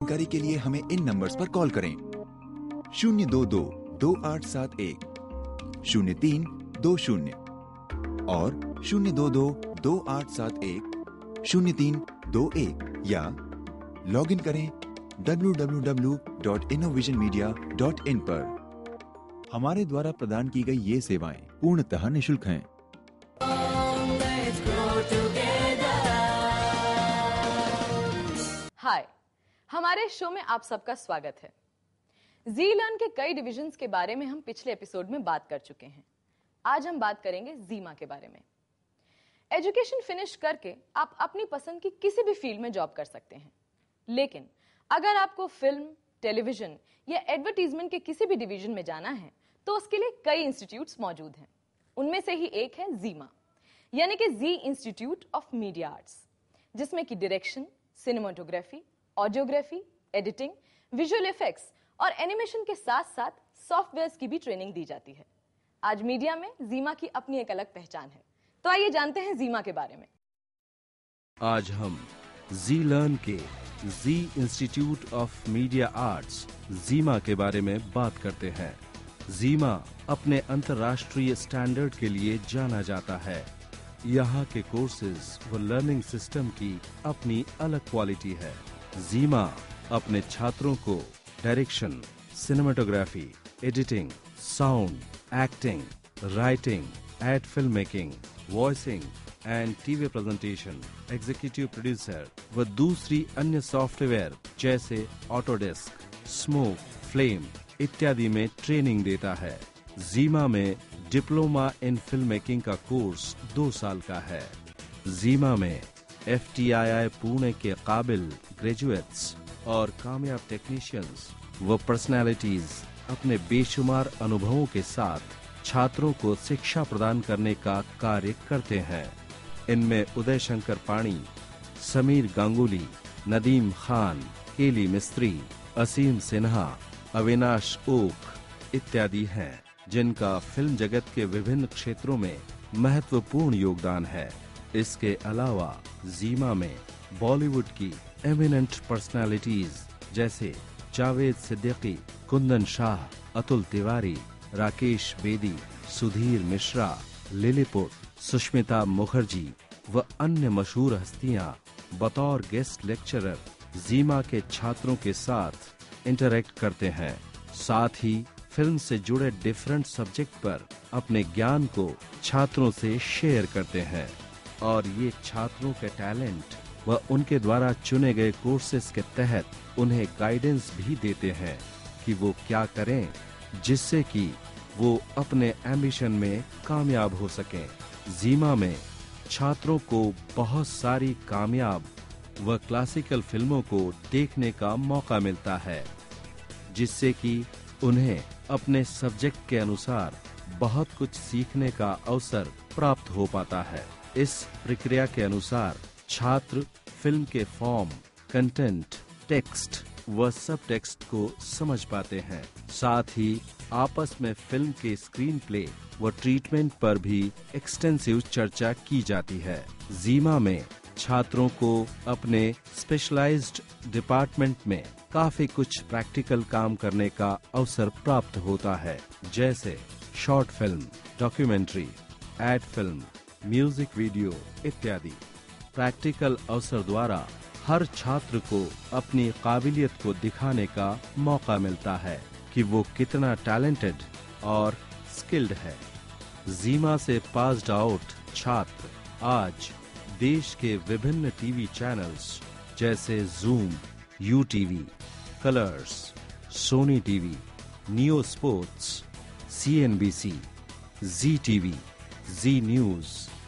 जानकारी के लिए हमें इन नंबर्स पर कॉल करें 022-2871-0320 और 022-2871-0321 या लॉग इन करें www.innovisionmedia.in पर। हमारे द्वारा प्रदान की गई ये सेवाएं पूर्णतः निःशुल्क हैं। हाय, हमारे शो में आप सबका स्वागत है। जी लर्न के कई डिविजन्स के बारे में हम पिछले एपिसोड में बात कर चुके हैं। आज हम बात करेंगे जीमा के बारे में। एजुकेशन फिनिश करके आप अपनी पसंद की किसी भी फील्ड में जॉब कर सकते हैं, लेकिन अगर आपको फिल्म, टेलीविजन या एडवर्टीजमेंट के किसी भी डिवीजन में जाना है तो उसके लिए कई इंस्टीट्यूट्स मौजूद हैं। उनमें से ही एक है जीमा, यानी कि जी इंस्टीट्यूट ऑफ मीडिया आर्ट्स, जिसमें कि direction, cinematography, audiography, editing, visual effects और एनिमेशन के साथ साथ सॉफ्टवेयर्स की भी ट्रेनिंग दी जाती है। आज मीडिया में जीमा की अपनी एक अलग पहचान है, तो आइए जानते हैं जीमा के बारे में। आज हम जी लर्न के जी इंस्टीट्यूट ऑफ मीडिया आर्ट्स जीमा के बारे में बात करते हैं। जीमा अपने अंतर्राष्ट्रीय स्टैंडर्ड के लिए जाना जाता है। यहाँ के कोर्सेज व लर्निंग सिस्टम की अपनी अलग क्वालिटी है। जीमा अपने छात्रों को direction, cinematography, editing, sound, acting, writing, ad film making, voicing and TV presentation, executive producer व दूसरी अन्य सॉफ्टवेयर जैसे ऑटोडेस्क, स्मोक, फ्लेम इत्यादि में ट्रेनिंग देता है। जीमा में डिप्लोमा इन फिल्म मेकिंग का कोर्स 2 साल का है। जीमा में FTII पुणे के काबिल ग्रेजुएट्स और कामयाब टेक्नीशियंस व पर्सनालिटीज अपने बेशुमार अनुभवों के साथ छात्रों को शिक्षा प्रदान करने का कार्य करते हैं। इनमें उदय शंकर पाणी, समीर गांगुली, नदीम खान, केली मिस्त्री, असीम सिन्हा, अविनाश ओक इत्यादि हैं, जिनका फिल्म जगत के विभिन्न क्षेत्रों में महत्वपूर्ण योगदान है। इसके अलावा जीमा में बॉलीवुड की एमिनेंट पर्सनालिटीज जैसे जावेद सिद्दीकी, कुंदन शाह, अतुल तिवारी, राकेश बेदी, सुधीर मिश्रा, लिलीपुट, सुष्मिता मुखर्जी व अन्य मशहूर हस्तियां बतौर गेस्ट लेक्चरर जीमा के छात्रों के साथ इंटरैक्ट करते हैं। साथ ही फिल्म से जुड़े डिफरेंट सब्जेक्ट पर अपने ज्ञान को छात्रों से शेयर करते हैं और ये छात्रों के टैलेंट व उनके द्वारा चुने गए कोर्सेज के तहत उन्हें गाइडेंस भी देते हैं कि वो क्या करें जिससे कि वो अपने एम्बिशन में कामयाब हो सकें। जीमा में छात्रों को बहुत सारी कामयाब व क्लासिकल फिल्मों को देखने का मौका मिलता है, जिससे कि उन्हें अपने सब्जेक्ट के अनुसार बहुत कुछ सीखने का अवसर प्राप्त हो पाता है। इस प्रक्रिया के अनुसार छात्र फिल्म के फॉर्म, कंटेंट, टेक्स्ट व सब टेक्स्ट को समझ पाते हैं। साथ ही आपस में फिल्म के स्क्रीन प्ले व ट्रीटमेंट पर भी एक्सटेंसिव चर्चा की जाती है। जीमा में छात्रों को अपने स्पेशलाइज्ड डिपार्टमेंट में काफी कुछ प्रैक्टिकल काम करने का अवसर प्राप्त होता है, जैसे short film, documentary, ad film, music video इत्यादि। प्रैक्टिकल अवसर द्वारा हर छात्र को अपनी काबिलियत को दिखाने का मौका मिलता है कि वो कितना टैलेंटेड और स्किल्ड है। जीमा से पास्ड आउट छात्र आज देश के विभिन्न टीवी चैनल्स जैसे Zoom, UTV, Colors, Sony TV, Neo Sports, CNBC, ZTV, Zee News,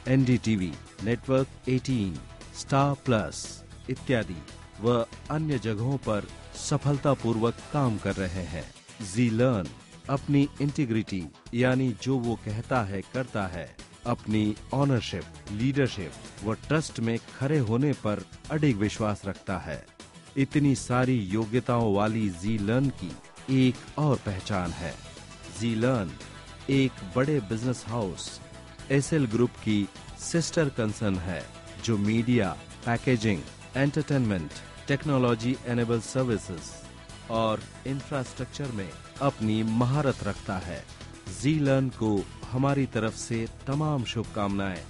NDTV, network 18, Star Plus इत्यादि व अन्य जगहों पर सफलतापूर्वक काम कर रहे हैं। जी लर्न अपनी इंटीग्रिटी यानी जो वो कहता है करता है, अपनी ऑनरशिप, लीडरशिप व ट्रस्ट में खड़े होने पर अडिग विश्वास रखता है। इतनी सारी योग्यताओं वाली जी लर्न की एक और पहचान है। जी लर्न एक बड़े बिजनेस हाउस SL ग्रुप की सिस्टर कंसर्न है, जो media, packaging, entertainment, technology enable services और इंफ्रास्ट्रक्चर में अपनी महारत रखता है। जी-लर्न को हमारी तरफ से तमाम शुभकामनाएं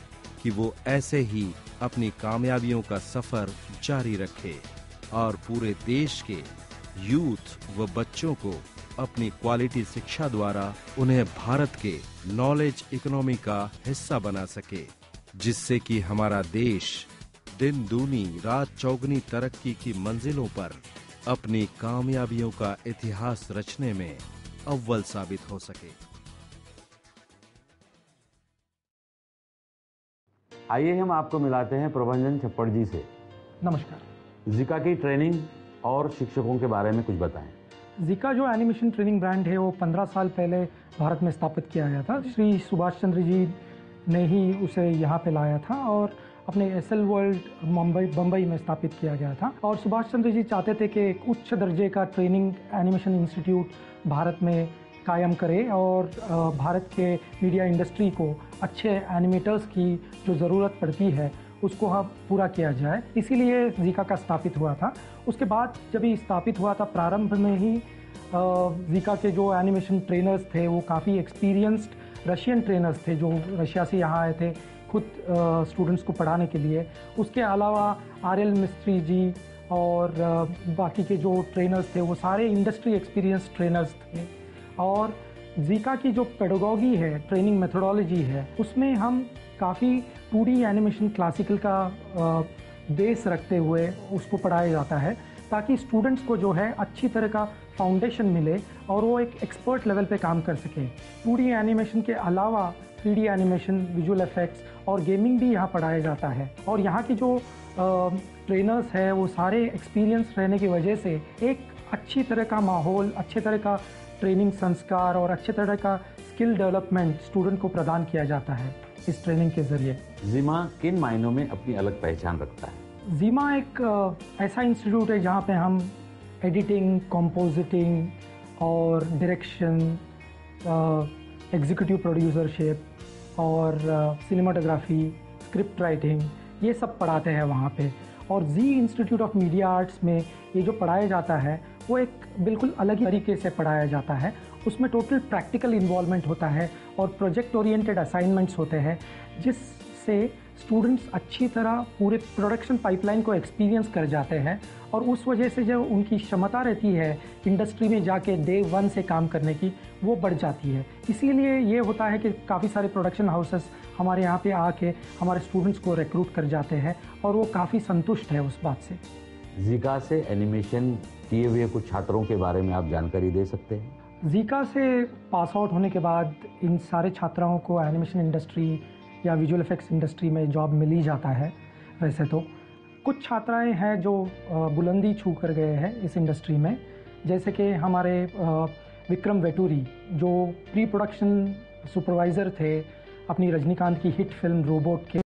कि वो ऐसे ही अपनी कामयाबियों का सफर जारी रखे और पूरे देश के यूथ व बच्चों को अपनी क्वालिटी शिक्षा द्वारा उन्हें भारत के नॉलेज इकोनॉमी का हिस्सा बना सके, जिससे कि हमारा देश दिन दूनी रात चौगुनी तरक्की की मंजिलों पर अपनी कामयाबियों का इतिहास रचने में अव्वल साबित हो सके। आइए हम आपको मिलाते हैं प्रभंजन छप्पड़ जी से। नमस्कार। जिका की ट्रेनिंग और शिक्षकों के बारे में कुछ बताएं। जिका जो एनिमेशन ट्रेनिंग ब्रांड है वो 15 साल पहले भारत में स्थापित किया गया था। श्री सुभाष चंद्र जी ने ही उसे यहाँ पे लाया था और अपने एसएल वर्ल्ड बम्बई में स्थापित किया गया था। और सुभाष चंद्र जी चाहते थे कि एक उच्च दर्जे का ट्रेनिंग एनिमेशन इंस्टीट्यूट भारत में कायम करे और भारत के मीडिया इंडस्ट्री को अच्छे एनिमेटर्स की जो ज़रूरत पड़ती है उसको हम पूरा किया जाए, इसीलिए जिका का स्थापित हुआ था। उसके बाद जब ये स्थापित हुआ था प्रारंभ में ही जिका के जो एनिमेशन ट्रेनर्स थे वो काफ़ी एक्सपीरियंस्ड रशियन ट्रेनर्स थे जो रशिया से यहाँ आए थे खुद स्टूडेंट्स को पढ़ाने के लिए। उसके अलावा आरएल मिस्त्री जी और बाकी के जो ट्रेनर्स थे वो सारे इंडस्ट्री एक्सपीरियंस ट्रेनर्स थे। और जिका की जो पेडागॉजी है, ट्रेनिंग मेथोडोलॉजी है, उसमें हम काफ़ी 2D एनिमेशन क्लासिकल का बेस रखते हुए उसको पढ़ाया जाता है ताकि स्टूडेंट्स को जो है अच्छी तरह का फाउंडेशन मिले और वो एक एक्सपर्ट लेवल पे काम कर सकें। 2D एनिमेशन के अलावा 3D एनिमेशन, विजुअल इफेक्ट्स और गेमिंग भी यहाँ पढ़ाया जाता है। और यहाँ की जो ट्रेनर्स है वो सारे एक्सपीरियंस रहने की वजह से एक अच्छी तरह का माहौल, अच्छे तरह का ट्रेनिंग संस्कार और अच्छे तरह का स्किल डेवलपमेंट स्टूडेंट को प्रदान किया जाता है इस ट्रेनिंग के ज़रिए। जिमा किन मायनों में अपनी अलग पहचान रखता है? जिमा एक ऐसा इंस्टीट्यूट है जहाँ पे हम एडिटिंग, कंपोजिटिंग और डायरेक्शन, एग्जीक्यूटिव प्रोड्यूसरशिप और सिनेमाटोग्राफी, स्क्रिप्ट राइटिंग, ये सब पढ़ाते हैं वहाँ पे। और जी इंस्टीट्यूट ऑफ मीडिया आर्ट्स में ये जो पढ़ाया जाता है वो एक बिल्कुल अलग ही तरीके से पढ़ाया जाता है। उसमें टोटल प्रैक्टिकल इन्वॉल्वमेंट होता है और प्रोजेक्ट ओरिएंटेड असाइनमेंट्स होते हैं जिससे स्टूडेंट्स अच्छी तरह पूरे प्रोडक्शन पाइपलाइन को एक्सपीरियंस कर जाते हैं और उस वजह से जो उनकी क्षमता रहती है इंडस्ट्री में जाके डे 1 से काम करने की, वो बढ़ जाती है। इसीलिए ये होता है कि काफ़ी सारे प्रोडक्शन हाउसेस हमारे यहाँ पे आके हमारे स्टूडेंट्स को रिक्रूट कर जाते हैं और वो काफ़ी संतुष्ट है उस बात से। जिका से एनिमेशन किए हुए कुछ छात्रों के बारे में आप जानकारी दे सकते हैं? जिका से पास आउट होने के बाद इन सारे छात्राओं को एनिमेशन इंडस्ट्री या विजुअल इफेक्ट्स इंडस्ट्री में जॉब मिल ही जाता है। वैसे तो कुछ छात्राएं हैं जो बुलंदी छू कर गए हैं इस इंडस्ट्री में, जैसे कि हमारे विक्रम वेटूरी जो प्री प्रोडक्शन सुपरवाइज़र थे अपनी रजनीकांत की हिट फिल्म रोबोट के।